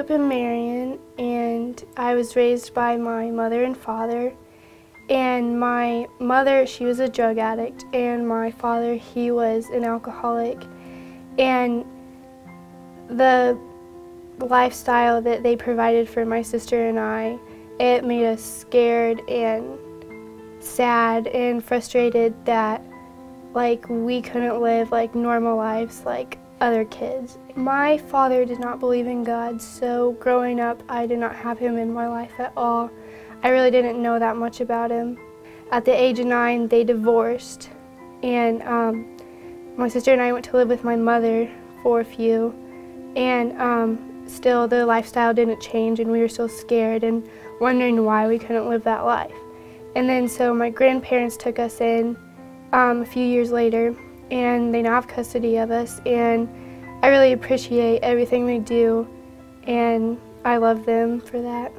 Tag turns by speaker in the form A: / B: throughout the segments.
A: up in Marion, and I was raised by my mother and father. And my mother, she was a drug addict, and my father, he was an alcoholic. And the lifestyle that they provided for my sister and I, it made us scared and sad and frustrated that we couldn't live normal lives like other kids. My father did not believe in God, so growing up I did not have him in my life at all. I really didn't know that much about him. At the age of 9, they divorced, and my sister and I went to live with my mother for a few, and still the lifestyle didn't change, and we were still scared and wondering why we couldn't live that life. And then so my grandparents took us in a few years later, and they now have custody of us, and I really appreciate everything they do, and I love them for that.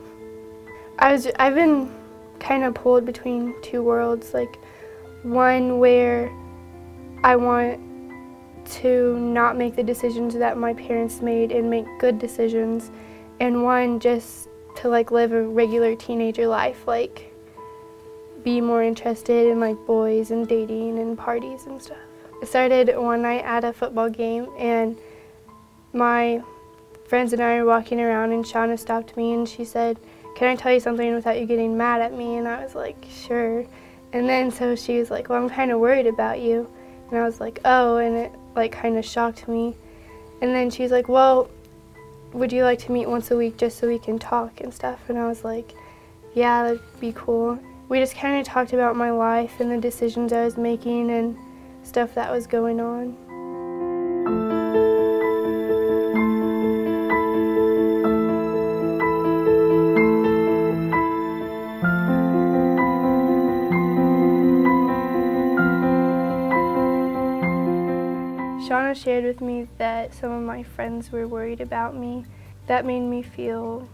A: I've been kind of pulled between two worlds, one where I want to not make the decisions that my parents made and make good decisions, and one just to live a regular teenager life, be more interested in boys and dating and parties and stuff. It started one night at a football game, and my friends and I were walking around, and Shauna stopped me and she said, "Can I tell you something without you getting mad at me?" And I was like, "Sure." And then so she was like, "Well, I'm kind of worried about you." And I was like, "Oh," and it kind of shocked me. And then she's like, "Well, would you like to meet once a week just so we can talk and stuff?" And I was like, "Yeah, that'd be cool." We just kind of talked about my life and the decisions I was making and stuff that was going on. Shauna shared with me that some of my friends were worried about me. That made me feel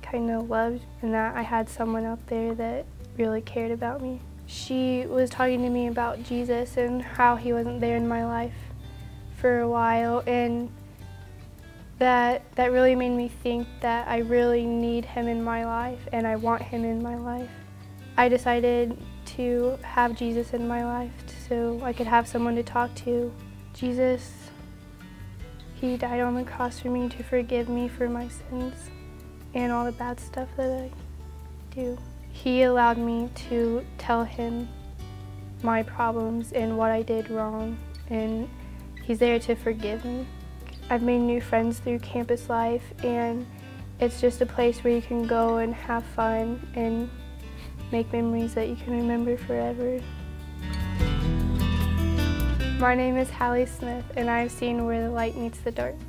A: kind of loved, and that I had someone out there that really cared about me. She was talking to me about Jesus and how he wasn't there in my life for a while, and that really made me think that I really need him in my life and I want him in my life. I decided to have Jesus in my life so I could have someone to talk to. Jesus, he died on the cross for me to forgive me for my sins and all the bad stuff that I do. He allowed me to tell him my problems and what I did wrong, and he's there to forgive me. I've made new friends through campus life, and it's just a place where you can go and have fun and make memories that you can remember forever. My name is Halle Smith, and I've seen where the light meets the dark.